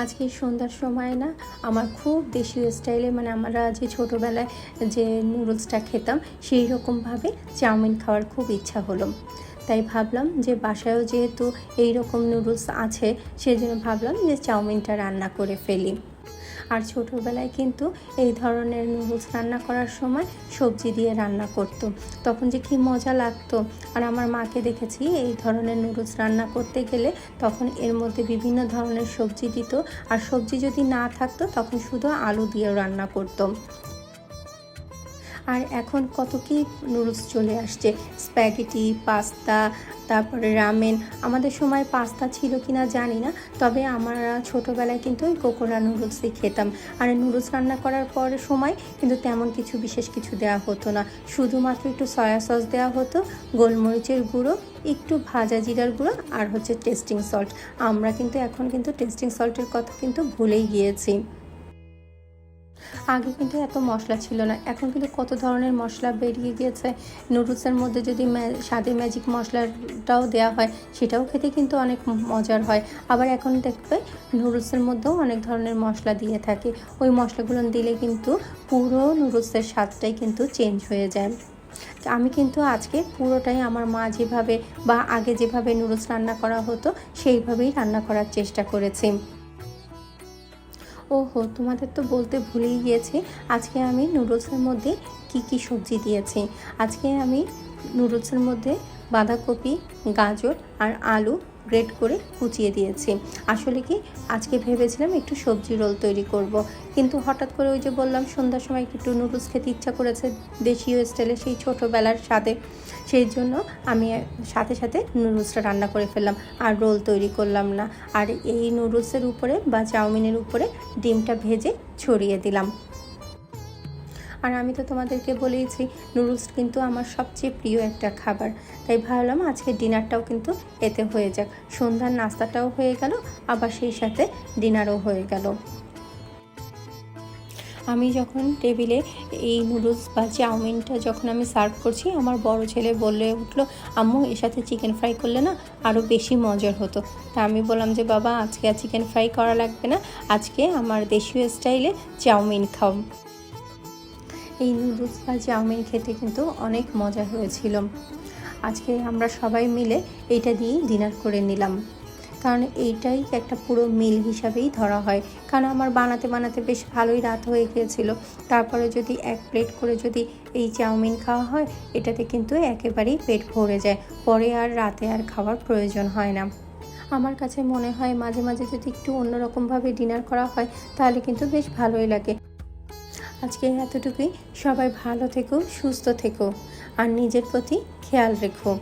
আজকে সন্ধ্যার সময় না আমার খুব দেশীয় স্টাইলে আমরা যে ছোটোবেলায় যে নুডলসটা খেতাম সেই রকমভাবে চাউমিন খাওয়ার খুব ইচ্ছা হলো। তাই ভাবলাম যে বাসায়ও যেহেতু এই রকম নুডলস আছে সেই জন্য ভাবলাম যে চাউমিনটা রান্না করে ফেলি। আর ছোটোবেলায় কিন্তু এই ধরনের নুডলস রান্না করার সময় সবজি দিয়ে রান্না করতো, তখন যে কী মজা লাগতো। আর আমার মাকে দেখেছি এই ধরনের নুডলস রান্না করতে গেলে তখন এর মধ্যে বিভিন্ন ধরনের সবজি দিত, আর সবজি যদি না থাকতো তখন শুধু আলু দিয়েও রান্না করতো। আর এখন কত কি নুডলস চলে আসছে, স্প্যাগেটি, পাস্তা, তারপরে রামেন। আমাদের সময় পাস্তা ছিল কি না জানি না, তবে আমরা ছোটোবেলায় কিন্তু ওই কোকোরা নুডলসই খেতাম। আর নুডলস রান্না করার পর সময় কিন্তু তেমন কিছু বিশেষ কিছু দেওয়া হতো না, শুধুমাত্র একটু সয়া সস দেওয়া হতো, গোলমরিচের গুঁড়ো, একটু ভাজা জিরার গুঁড়ো, আর হচ্ছে টেস্টিং সল্ট। আমরা কিন্তু এখন কিন্তু টেস্টিং সল্টের কথা কিন্তু ভুলেই গিয়েছি। আগে কিন্তু এত মশলা ছিল না, এখন কিন্তু কত ধরনের মশলা বেরিয়ে গিয়েছে। নুডলসের মধ্যে যদি স্বাদে ম্যাজিক মশলাটাও দেওয়া হয় সেটাও খেতে কিন্তু অনেক মজার হয়। আবার এখন দেখবে নুডলসের মধ্যেও অনেক ধরনের মশলা দিয়ে থাকে, ওই মশলাগুলো দিলে কিন্তু পুরো নুডলসের স্বাদটাই কিন্তু চেঞ্জ হয়ে যায়। আমি কিন্তু আজকে পুরোটাই আমার মা যেভাবে বা আগে যেভাবে নুডলস রান্না করা হতো সেইভাবেই রান্না করার চেষ্টা করেছি। ওহো, তোমাদের তো বলতে ভুলেই গিয়েছি, আজকে আমি নুডলসের মধ্যে কি সবজি দিয়েছি। আজকে আমি নুডলসের মধ্যে বাঁধাকপি, গাজর আর আলু গ্রেট করে কুচিয়ে দিয়েছি। আসলে কি আজকে ভেবেছিলাম একটু সবজি রোল তৈরি করব, কিন্তু হঠাৎ করে ওই যে বললাম সন্ধ্যার সময় একটু নুডলস খেতে ইচ্ছা করেছে দেশীয় স্টাইলে, সেই ছোটোবেলার স্বাদে। সেই জন্য আমি সাথে সাথে নুডলসটা রান্না করে ফেললাম, আর রোল তৈরি করলাম না। আর এই নুডলসের উপরে বা চাউমিনের উপরে ডিমটা ভেজে ছড়িয়ে দিলাম। আর আমি তো তোমাদেরকে বলেইছি নুডলস কিন্তু আমার সবচেয়ে প্রিয় একটা খাবার, তাই ভাবলাম আজকে ডিনারটাও কিন্তু এতে হয়ে যাক। সন্ধ্যার নাস্তাটাও হয়ে গেল, আবার সেই সাথে ডিনারও হয়ে গেল। আমি যখন টেবিলে এই নুডলস বা চাউমিনটা যখন আমি সার্ভ করছি, আমার বড় ছেলে বলে উঠলো, আম্মু এর সাথে চিকেন ফ্রাই করলে না আরও বেশি মজার হতো। তা আমি বললাম যে বাবা আজকে আর চিকেন ফ্রাই করা লাগবে না, আজকে আমার দেশীয় স্টাইলে চাউমিন খাও। এই নুডলস বা চাউমিন খেতে কিন্তু অনেক মজা হয়েছিল। আজকে আমরা সবাই মিলে এইটা দিয়েই ডিনার করে নিলাম, কারণ এইটাই একটা পুরো মিল হিসাবেই ধরা হয়। কারণ আমার বানাতে বেশ ভালোই রাত হয়ে গিয়েছিল, তারপরে যদি এক প্লেট করে যদি এই চাউমিন খাওয়া হয় এটাতে কিন্তু একেবারেই পেট ভরে যায়, পরে আর রাতে আর খাওয়ার প্রয়োজন হয় না। আমার কাছে মনে হয় মাঝে মাঝে যদি একটু অন্যরকমভাবে ডিনার করা হয় তাহলে কিন্তু বেশ ভালোই লাগে। আজকে এতটুকুই, সবাই ভালো থেকো, সুস্থ থেকো, আর নিজের প্রতি খেয়াল রেখো।